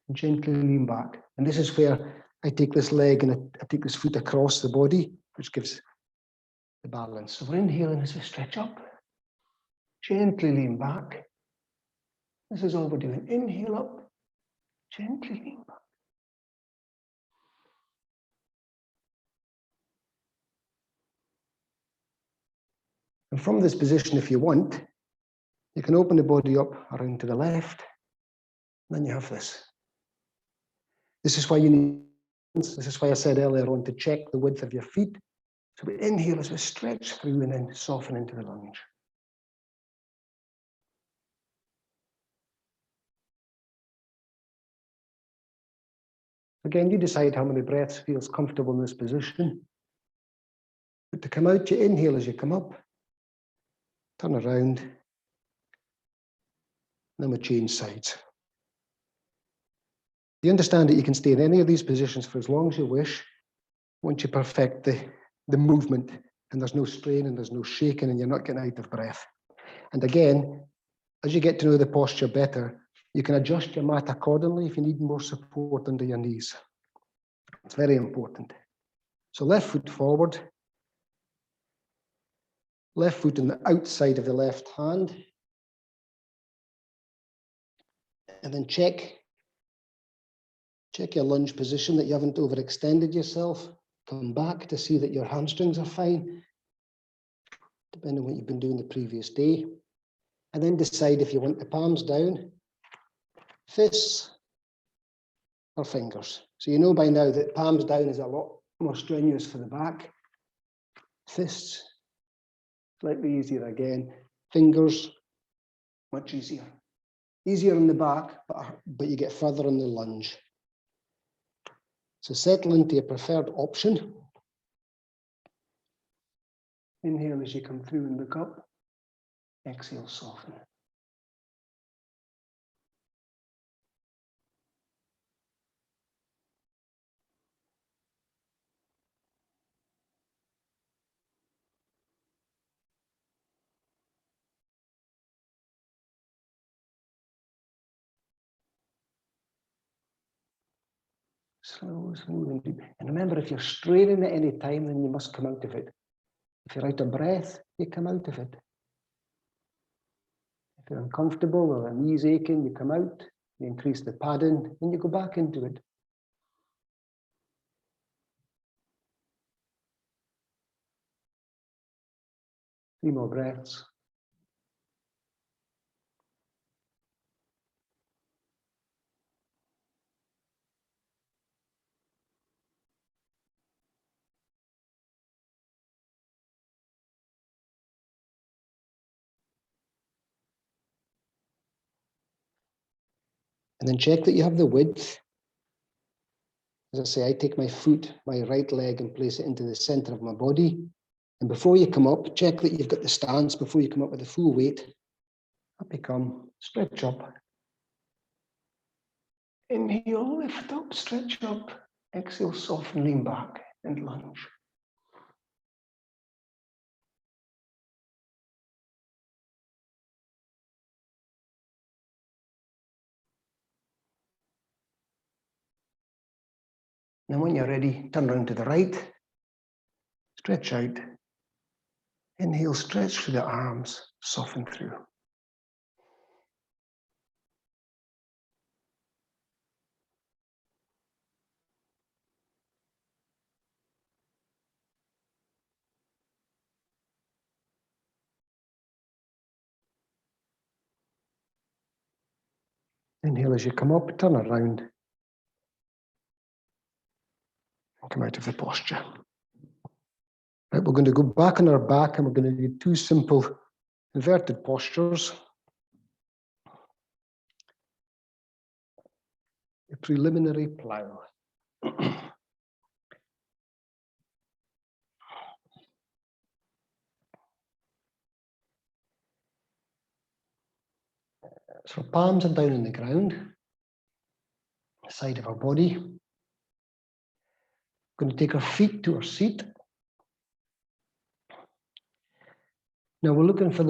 and gently lean back. And this is where I take this leg and I take this foot across the body, which gives the balance. So we're inhaling as we stretch up, gently lean back. This is all we're doing. Inhale up, gently lean back. And from this position, if you want, you can open the body up around to the left. Then you have this. This is why you need, this is why I said earlier on to check the width of your feet. So we inhale as we stretch through and then soften into the lunge. Again, you decide how many breaths feels comfortable in this position. But to come out, you inhale as you come up, turn around, then we change sides. You understand that you can stay in any of these positions for as long as you wish, once you perfect the movement, and there's no strain and there's no shaking and you're not getting out of breath. And again, as you get to know the posture better, you can adjust your mat accordingly if you need more support under your knees. It's very important. So left foot forward, left foot on the outside of the left hand, and then check your lunge position, that you haven't overextended yourself. Come back to see that your hamstrings are fine, depending on what you've been doing the previous day. And then decide if you want the palms down, fists, or fingers. So you know by now that palms down is a lot more strenuous for the back. Fists, slightly easier again. Fingers, much easier. Easier in the back, but you get further in the lunge. So settle into your preferred option. Inhale as you come through and look up. Exhale, soften. Slow, smooth, and deep. And remember, if you're straining at any time, then you must come out of it. If you're out of breath, you come out of it. If you're uncomfortable or a knee's aching, you come out, you increase the padding, and you go back into it. Three more breaths. And then check that you have the width. As I say, I take my foot, my right leg, and place it into the center of my body. And before you come up, check that you've got the stance before you come up with the full weight. Up you come, stretch up. Inhale, lift up, stretch up. Exhale, soften, lean back, and lunge. And when you're ready, turn around to the right. Stretch out. Inhale, stretch through the arms, soften through. Inhale as you come up, turn around. And come out of the posture. Right, we're going to go back on our back and we're going to do two simple inverted postures. A preliminary plow. So our palms are down on the ground, the side of our body. We're going to take our feet to our seat. Now we're looking for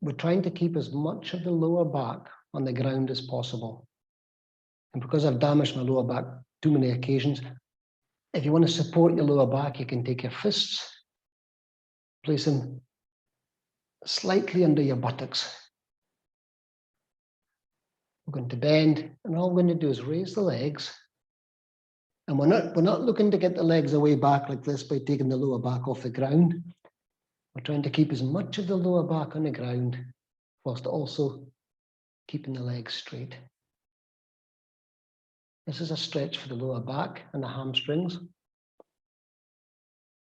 we're trying to keep as much of the lower back on the ground as possible. And because I've damaged my lower back too many occasions, if you want to support your lower back, you can take your fists, place them slightly under your buttocks. We're going to bend, and all we're going to do is raise the legs. And we're not looking to get the legs away back like this by taking the lower back off the ground. We're trying to keep as much of the lower back on the ground whilst also keeping the legs straight. This is a stretch for the lower back and the hamstrings.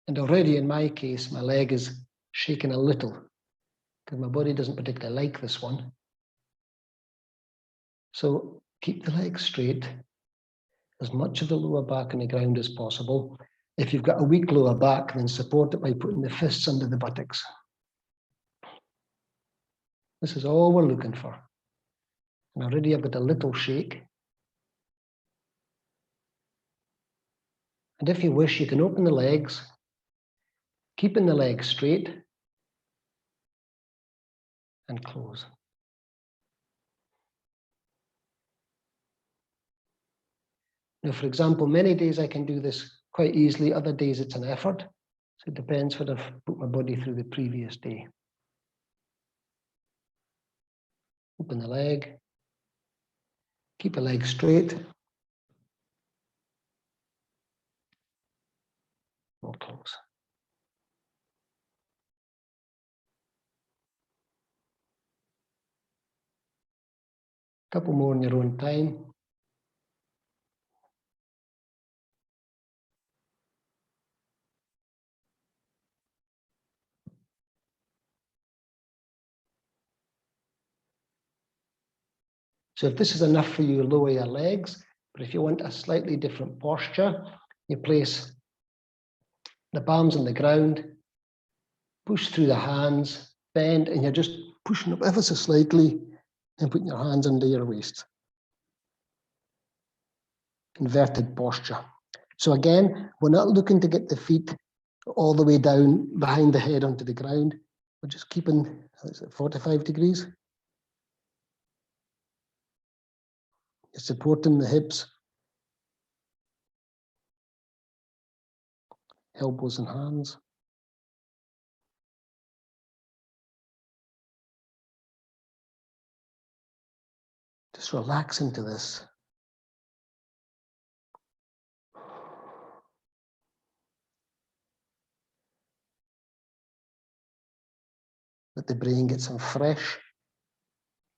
And already in my case, my leg is shaking a little because my body doesn't particularly like this one. So keep the legs straight, as much of the lower back on the ground as possible. If you've got a weak lower back, then support it by putting the fists under the buttocks. This is all we're looking for. And already I've got a little shake. And if you wish, you can open the legs, keeping the legs straight, and close. Now, for example, many days I can do this quite easily, other days it's an effort. So it depends what I've put my body through the previous day. Open the leg, keep the leg straight, we'll close. A couple more in your own time. So if this is enough for you, lower your legs. But if you want a slightly different posture, you place the palms on the ground, push through the hands, bend, and you're just pushing up ever so slightly and putting your hands under your waist. Inverted posture. So again, we're not looking to get the feet all the way down behind the head onto the ground. We're just keeping, is it 45 degrees? You're supporting the hips, elbows and hands. Just relax into this. Let the brain get some fresh,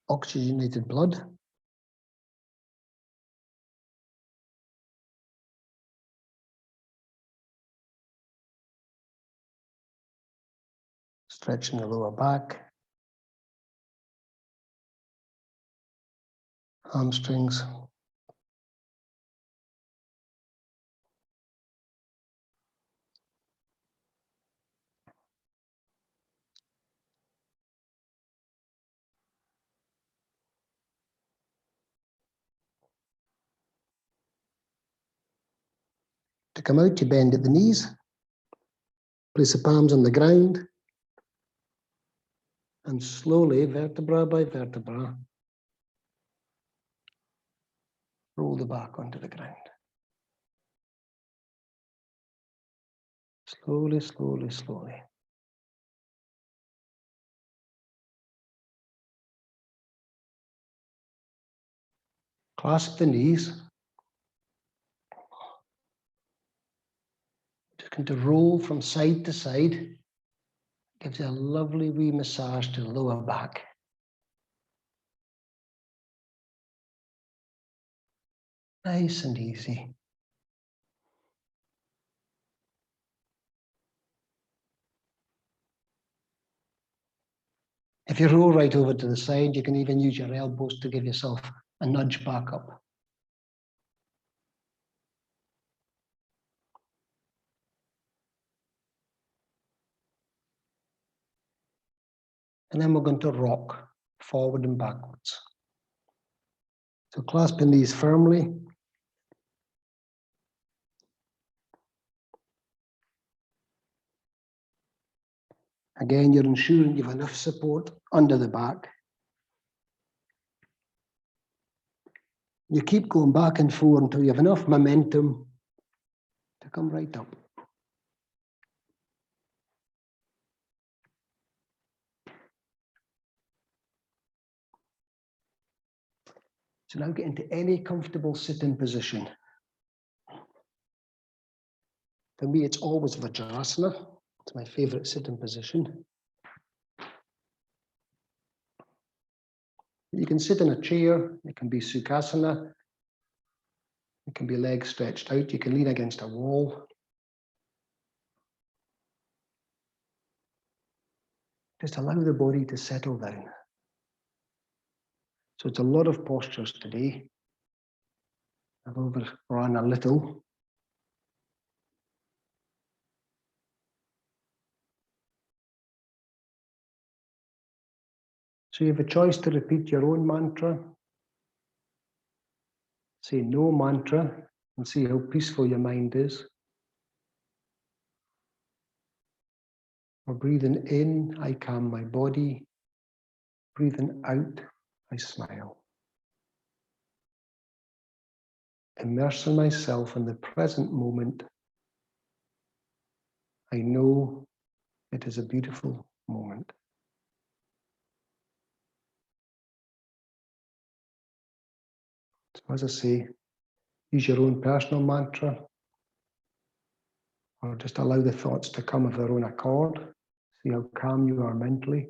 oxygenated blood. Stretching the lower back, hamstrings. To come out, you bend at the knees. Place the palms on the ground. And slowly, vertebra by vertebra, roll the back onto the ground. Slowly, slowly, slowly. Clasp the knees. Just going to roll from side to side. Gives you a lovely wee massage to the lower back. Nice and easy. If you roll right over to the side, you can even use your elbows to give yourself a nudge back up. And then we're going to rock forward and backwards. So clasping these firmly. Again, you're ensuring you have enough support under the back. You keep going back and forth until you have enough momentum to come right up. So now get into any comfortable sitting position. For me, it's always Vajrasana. It's my favorite sitting position. You can sit in a chair. It can be Sukhasana. It can be legs stretched out. You can lean against a wall. Just allow the body to settle down. So it's a lot of postures today. I've overrun a little. So you have a choice to repeat your own mantra. Say no mantra and see how peaceful your mind is. Or breathing in, I calm my body. Breathing out, I smile. Immersing myself in the present moment. I know it is a beautiful moment. So as I say, use your own personal mantra, or just allow the thoughts to come of their own accord. See how calm you are mentally.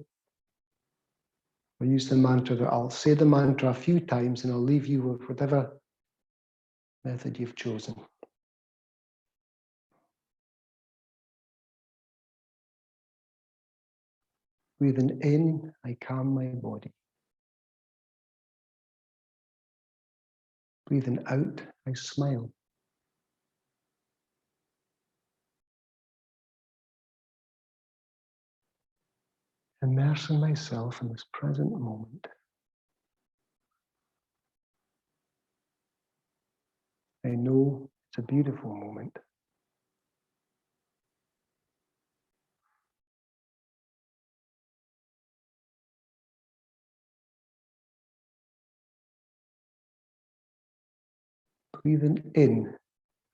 Or use the mantra that I'll say the mantra a few times and I'll leave you with whatever method you've chosen. Breathing in, I calm my body. Breathing out, I smile. Immersing myself in this present moment. I know it's a beautiful moment. Breathing in,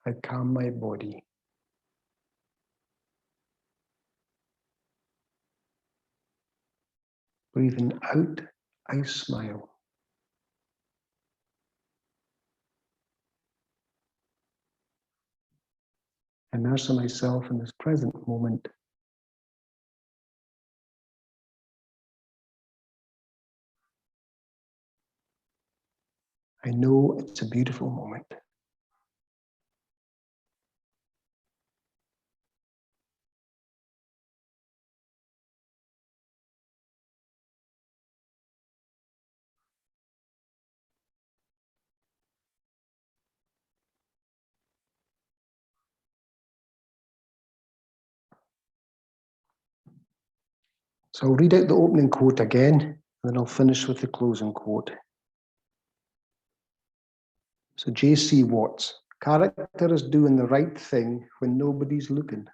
I calm my body. Breathing out, I smile. Immersing myself in this present moment. I know it's a beautiful moment. So I'll read out the opening quote again, and then I'll finish with the closing quote. So J.C. Watts, character is doing the right thing when nobody's looking.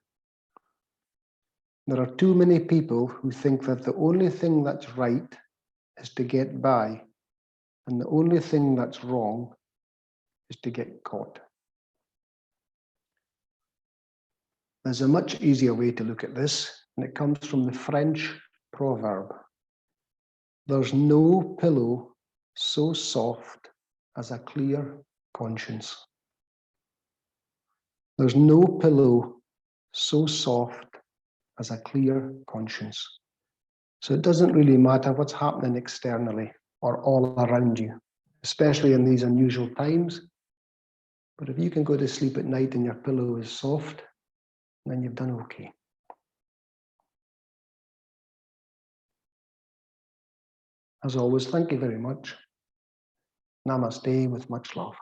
There are too many people who think that the only thing that's right is to get by, and the only thing that's wrong is to get caught. There's a much easier way to look at this, and it comes from the French proverb. There's no pillow so soft as a clear conscience. There's no pillow so soft as a clear conscience. So it doesn't really matter what's happening externally or all around you, especially in these unusual times. But if you can go to sleep at night and your pillow is soft, then you've done okay. As always, thank you very much. Namaste with much love.